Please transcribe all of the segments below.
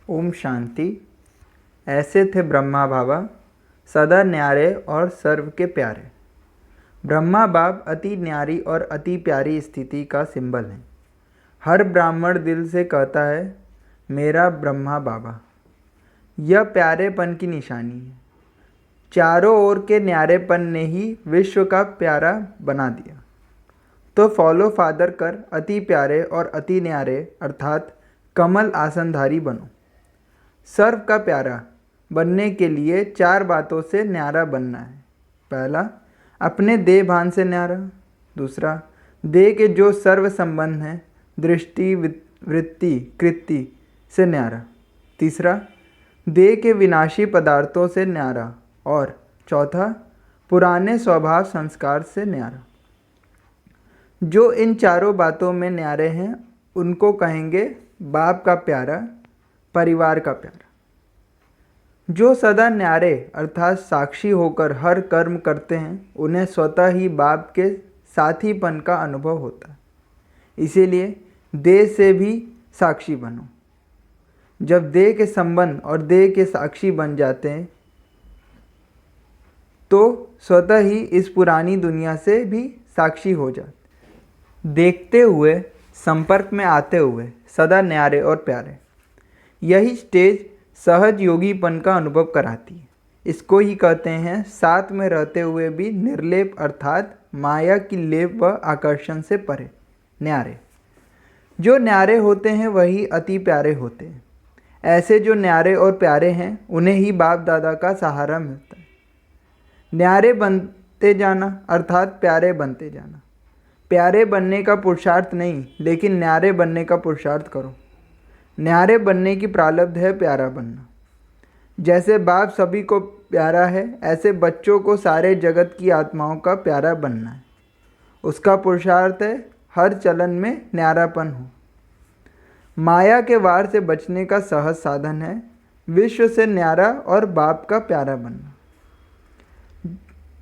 ओम शांति। ऐसे थे ब्रह्मा बाबा, सदा न्यारे और सर्व के प्यारे। ब्रह्मा बाप अति न्यारी और अति प्यारी स्थिति का सिंबल है। हर ब्राह्मण दिल से कहता है, मेरा ब्रह्मा बाबा। यह प्यारेपन की निशानी है। चारों ओर के न्यारेपन ने ही विश्व का प्यारा बना दिया। तो फॉलो फादर कर अति प्यारे और अति न्यारे अर्थात कमल आसनधारी बनो। सर्व का प्यारा बनने के लिए 4 बातों से न्यारा बनना है। पहला, अपने देह भान से न्यारा। दूसरा, देह के जो सर्व संबंध हैं, दृष्टि, वृत्ति, कृति से न्यारा। तीसरा, देह के विनाशी पदार्थों से न्यारा। और चौथा, पुराने स्वभाव संस्कार से न्यारा। जो इन चारों बातों में न्यारे हैं उनको कहेंगे बाप का प्यारा, परिवार का प्यारा। जो सदा न्यारे अर्थात साक्षी होकर हर कर्म करते हैं उन्हें स्वतः ही बाप के साथीपन का अनुभव होता है। इसीलिए देह से भी साक्षी बनो। जब देह के संबंध और देह के साक्षी बन जाते हैं तो स्वतः ही इस पुरानी दुनिया से भी साक्षी हो जाते। देखते हुए, संपर्क में आते हुए सदा न्यारे और प्यारे। यही स्टेज सहज योगीपन का अनुभव कराती है। इसको ही कहते हैं साथ में रहते हुए भी निर्लेप अर्थात माया की लेप व आकर्षण से परे न्यारे। जो न्यारे होते हैं वही अति प्यारे होते हैं। ऐसे जो न्यारे और प्यारे हैं उन्हें ही बाप दादा का सहारा मिलता है। न्यारे बनते जाना अर्थात प्यारे बनते जाना। प्यारे बनने का पुरुषार्थ नहीं, लेकिन न्यारे बनने का पुरुषार्थ करो। न्यारे बनने की प्रारब्ध है प्यारा बनना। जैसे बाप सभी को प्यारा है, ऐसे बच्चों को सारे जगत की आत्माओं का प्यारा बनना है। उसका पुरुषार्थ है हर चलन में न्यारापन हो। माया के वार से बचने का सहज साधन है विश्व से न्यारा और बाप का प्यारा बनना।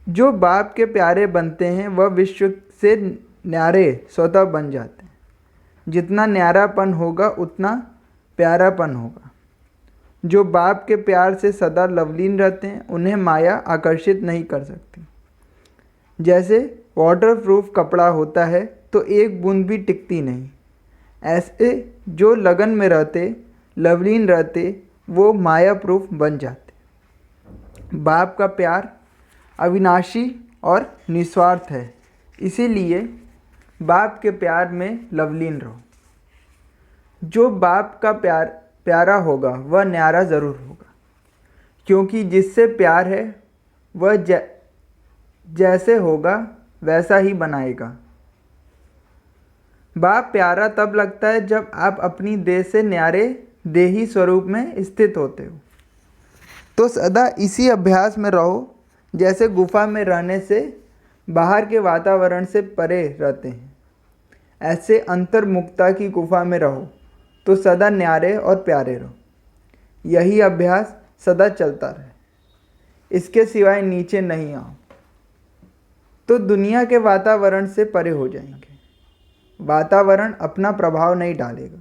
जो बाप के प्यारे बनते हैं वह विश्व से न्यारे स्वतः बन जाते हैं। जितना न्यारापन होगा उतना प्यारापन होगा। जो बाप के प्यार से सदा लवलीन रहते हैं उन्हें माया आकर्षित नहीं कर सकती। जैसे वाटरप्रूफ कपड़ा होता है तो एक बूंद भी टिकती नहीं, ऐसे जो लगन में रहते, लवलीन रहते, वो माया प्रूफ बन जाते। बाप का प्यार अविनाशी और निस्वार्थ है, इसीलिए बाप के प्यार में लवलीन रहो। जो बाप का प्यारा होगा वह न्यारा ज़रूर होगा, क्योंकि जिससे प्यार है वह जैसे होगा वैसा ही बनाएगा। बाप प्यारा तब लगता है जब आप अपनी देह से न्यारे देही स्वरूप में स्थित होते हो। तो सदा इसी अभ्यास में रहो। जैसे गुफा में रहने से बाहर के वातावरण से परे रहते हैं, ऐसे अंतर्मुखता की गुफा में रहो तो सदा न्यारे और प्यारे रहो। यही अभ्यास सदा चलता रहे। इसके सिवाय नीचे नहीं आओ तो दुनिया के वातावरण से परे हो जाएंगे। वातावरण अपना प्रभाव नहीं डालेगा।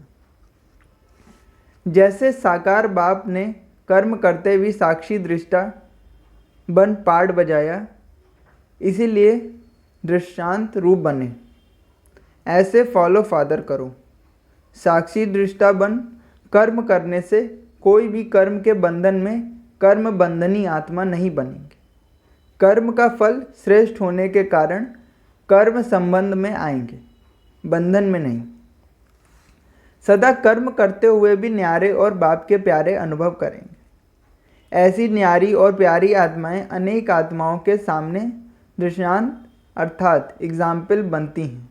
जैसे साकार बाप ने कर्म करते हुए साक्षी दृष्टा बन पाठ बजाया, इसीलिए दृष्टांत रूप बने। ऐसे फॉलो फादर करो। साक्षी दृष्टा बन कर्म करने से कोई भी कर्म के बंधन में कर्म बंधनी आत्मा नहीं बनेंगे। कर्म का फल श्रेष्ठ होने के कारण कर्म संबंध में आएंगे, बंधन में नहीं। सदा कर्म करते हुए भी न्यारे और बाप के प्यारे अनुभव करेंगे। ऐसी न्यारी और प्यारी आत्माएं अनेक आत्माओं के सामने दृष्टांत अर्थात एग्जाम्पल बनती हैं।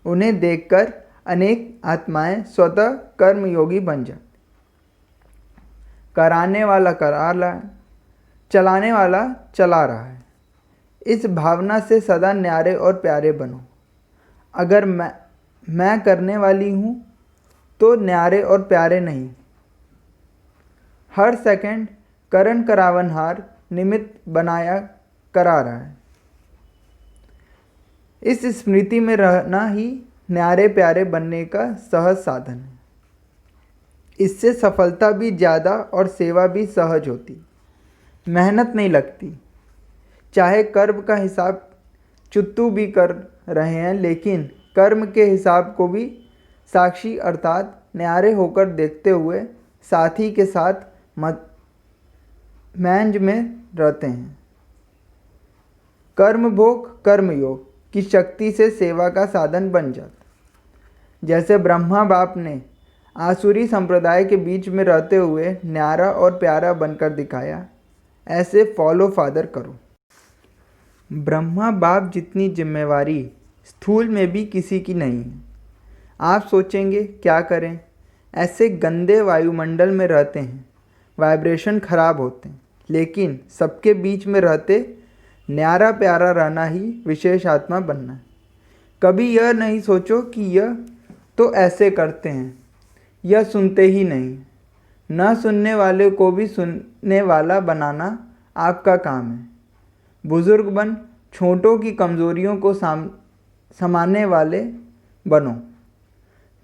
उन्हें देखकर अनेक आत्माएं स्वतः कर्मयोगी बन जाती। कराने वाला करा रहा है, चलाने वाला चला रहा है। इस भावना से सदा न्यारे और प्यारे बनो। अगर मैं करने वाली हूँ तो न्यारे और प्यारे नहीं। हर सेकंड करण करावनहार निमित्त बनाया करा रहा है। इस स्मृति में रहना ही न्यारे प्यारे बनने का सहज साधन है। इससे सफलता भी ज़्यादा और सेवा भी सहज होती, मेहनत नहीं लगती। चाहे कर्म का हिसाब चुत्तू भी कर रहे हैं, लेकिन कर्म के हिसाब को भी साक्षी अर्थात न्यारे होकर देखते हुए साथी के साथ मैंज में रहते हैं। कर्म भोग कर्म योग की शक्ति से सेवा का साधन बन जाता। जैसे ब्रह्मा बाप ने आसुरी संप्रदाय के बीच में रहते हुए न्यारा और प्यारा बनकर दिखाया, ऐसे फॉलो फादर करो। ब्रह्मा बाप जितनी जिम्मेवारी स्थूल में भी किसी की नहीं है। आप सोचेंगे क्या करें, ऐसे गंदे वायुमंडल में रहते हैं, वाइब्रेशन खराब होते हैं, लेकिन सबके बीच में रहते न्यारा प्यारा रहना ही विशेष आत्मा बनना है। कभी यह नहीं सोचो कि यह तो ऐसे करते हैं, यह सुनते ही नहीं। न सुनने वाले को भी सुनने वाला बनाना आपका काम है। बुजुर्ग बन छोटों की कमज़ोरियों को समाने वाले बनो।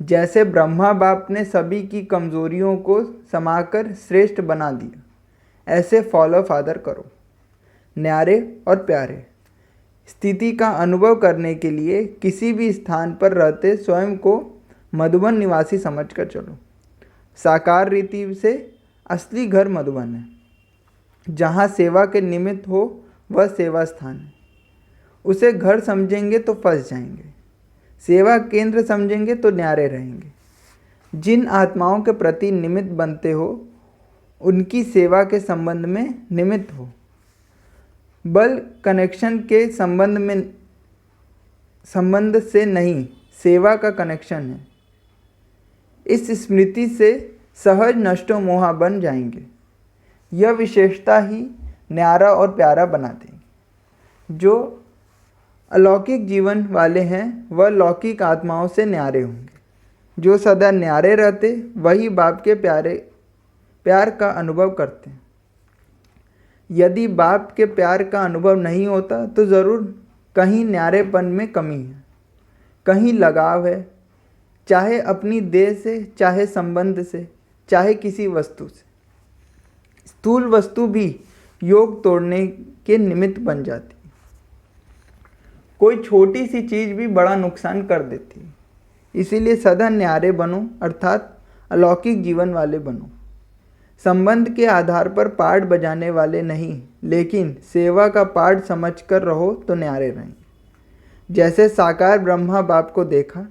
जैसे ब्रह्मा बाप ने सभी की कमज़ोरियों को समाकर श्रेष्ठ बना दिया, ऐसे फॉलो फादर करो। न्यारे और प्यारे स्थिति का अनुभव करने के लिए किसी भी स्थान पर रहते स्वयं को मधुबन निवासी समझकर चलो। साकार रीति से असली घर मधुबन है। जहाँ सेवा के निमित्त हो वह सेवा स्थान है। उसे घर समझेंगे तो फंस जाएंगे, सेवा केंद्र समझेंगे तो न्यारे रहेंगे। जिन आत्माओं के प्रति निमित्त बनते हो उनकी सेवा के संबंध में निमित्त हो। बल कनेक्शन के संबंध से नहीं, सेवा का कनेक्शन है। इस स्मृति से सहज नष्टो मोहा बन जाएंगे। यह विशेषता ही न्यारा और प्यारा बना देंगे। जो अलौकिक जीवन वाले हैं वह लौकिक आत्माओं से न्यारे होंगे। जो सदा न्यारे रहते वही बाप के प्यार का अनुभव करते हैं। यदि बाप के प्यार का अनुभव नहीं होता तो ज़रूर कहीं न्यारेपन में कमी है, कहीं लगाव है, चाहे अपनी देह से, चाहे संबंध से, चाहे किसी वस्तु से। स्थूल वस्तु भी योग तोड़ने के निमित्त बन जाती। कोई छोटी सी चीज़ भी बड़ा नुकसान कर देती है। इसीलिए सदा न्यारे बनो, अर्थात अलौकिक जीवन वाले बनो। संबंध के आधार पर पाठ बजाने वाले नहीं, लेकिन सेवा का पाठ समझकर रहो तो न्यारे रहेंगे। जैसे साकार ब्रह्मा बाप को देखा,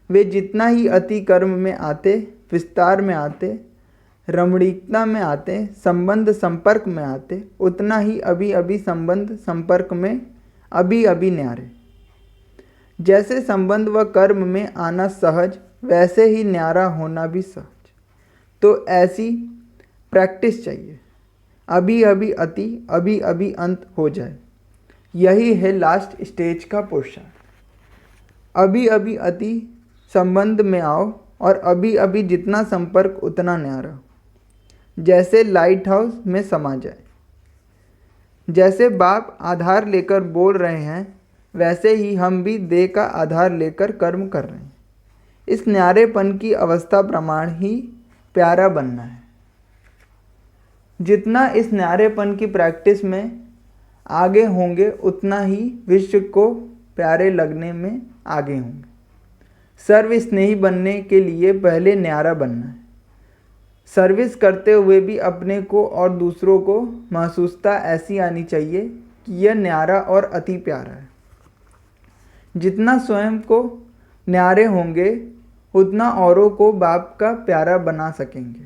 वे जितना ही अति कर्म में आते, विस्तार में आते, रमणीकता में आते, संबंध संपर्क में आते, उतना ही अभी अभी संबंध संपर्क में अभी अभी न्यारे। जैसे संबंध व कर्म में आना सहज, वैसे ही न्यारा होना भी सहज। तो ऐसी प्रैक्टिस चाहिए। अभी अभी अति, अभी अभी अंत हो जाए, यही है लास्ट स्टेज का पुरुषार्थ। अभी अभी अति संबंध में आओ और अभी अभी जितना संपर्क उतना न्यारा, जैसे लाइट हाउस में समा जाए। जैसे बाप आधार लेकर बोल रहे हैं, वैसे ही हम भी देह का आधार लेकर कर्म कर रहे हैं। इस न्यारेपन की अवस्था प्रमाण ही प्यारा बनना है। जितना इस न्यारेपन की प्रैक्टिस में आगे होंगे उतना ही विश्व को प्यारे लगने में आगे होंगे। सर्व स्नेही बनने के लिए पहले न्यारा बनना है। सर्विस करते हुए भी अपने को और दूसरों को महसूसता ऐसी आनी चाहिए कि यह न्यारा और अति प्यारा है। जितना स्वयं को न्यारे होंगे उतना औरों को बाप का प्यारा बना सकेंगे।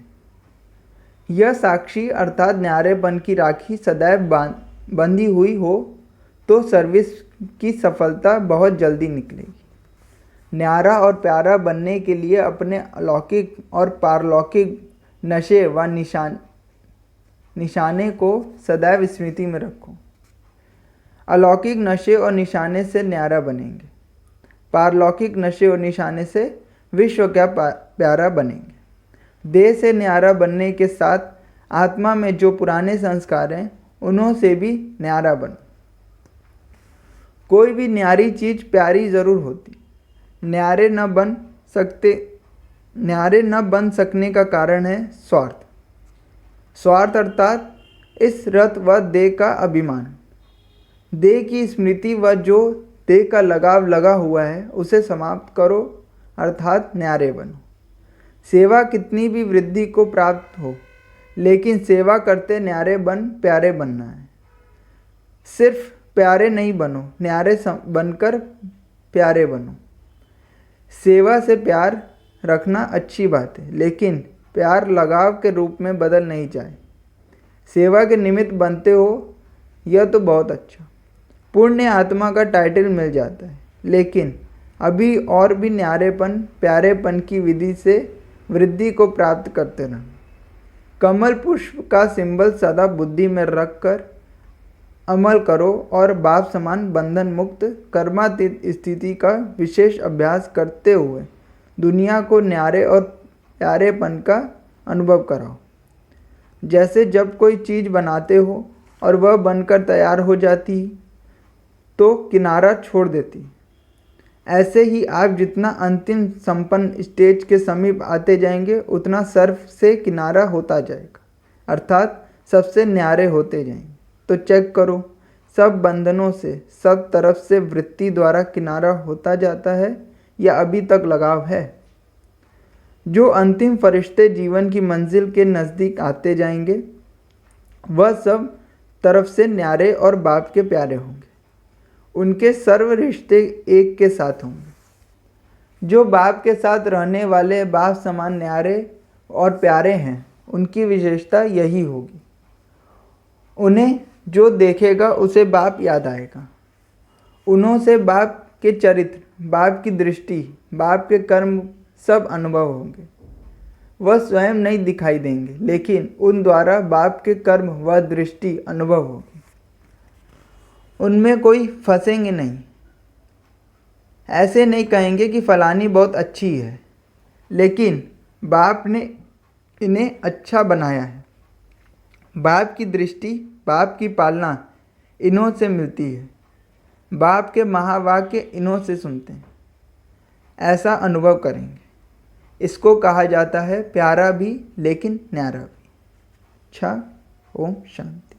यह साक्षी अर्थात न्यारेपन की राखी सदैव बंधी हुई हो तो सर्विस की सफलता बहुत जल्दी निकलेगी। न्यारा और प्यारा बनने के लिए अपने अलौकिक और पारलौकिक नशे व निशाने को सदैव स्मृति में रखो। अलौकिक नशे और निशाने से न्यारा बनेंगे, पारलौकिक नशे और निशाने से विश्व का प्यारा बनेंगे। देह से न्यारा बनने के साथ आत्मा में जो पुराने संस्कार हैं उन्हों से भी न्यारा बनो। कोई भी न्यारी चीज़ प्यारी ज़रूर होती। न्यारे न बन सकते न्यारे न बन सकने का कारण है स्वार्थ। स्वार्थ अर्थात इस रत व देह का अभिमान, देह की स्मृति व जो देह का लगाव लगा हुआ है उसे समाप्त करो अर्थात न्यारे बनो। सेवा कितनी भी वृद्धि को प्राप्त हो, लेकिन सेवा करते न्यारे बन प्यारे बनना है। सिर्फ प्यारे नहीं बनो, न्यारे बनकर प्यारे बनो। सेवा से प्यार रखना अच्छी बात है, लेकिन प्यार लगाव के रूप में बदल नहीं जाए। सेवा के निमित्त बनते हो यह तो बहुत अच्छा, पुण्य आत्मा का टाइटल मिल जाता है, लेकिन अभी और भी न्यारेपन प्यारेपन की विधि से वृद्धि को प्राप्त करते रहना। कमल पुष्प का सिंबल सदा बुद्धि में रखकर अमल करो और बाप समान बंधन मुक्त कर्मातीत स्थिति का विशेष अभ्यास करते हुए दुनिया को न्यारे और प्यारेपन का अनुभव कराओ। जैसे जब कोई चीज़ बनाते हो और वह बनकर तैयार हो जाती तो किनारा छोड़ देती, ऐसे ही आप जितना अंतिम संपन्न स्टेज के समीप आते जाएंगे उतना सर्फ से किनारा होता जाएगा, अर्थात सबसे न्यारे होते जाएंगे। तो चेक करो, सब बंधनों से सब तरफ से वृत्ति द्वारा किनारा होता जाता है या अभी तक लगाव है? जो अंतिम फरिश्ते जीवन की मंजिल के नज़दीक आते जाएंगे वह सब तरफ से न्यारे और बाप के प्यारे होंगे। उनके सर्व रिश्ते एक के साथ होंगे। जो बाप के साथ रहने वाले बाप समान न्यारे और प्यारे हैं, उनकी विशेषता यही होगी। उन्हें जो देखेगा उसे बाप याद आएगा। उन्हों से बाप के चरित्र, बाप की दृष्टि, बाप के कर्म सब अनुभव होंगे। वह स्वयं नहीं दिखाई देंगे, लेकिन उन द्वारा बाप के कर्म व दृष्टि अनुभव होगी। उनमें कोई फंसेंगे नहीं, ऐसे नहीं कहेंगे कि फलानी बहुत अच्छी है, लेकिन बाप ने इन्हें अच्छा बनाया है। बाप की दृष्टि, बाप की पालना इन्हों से मिलती है। बाप के महावाक्य इन्हों से सुनते हैं, ऐसा अनुभव करेंगे। इसको कहा जाता है प्यारा भी लेकिन न्यारा भी। अच्छा, ओम शांति।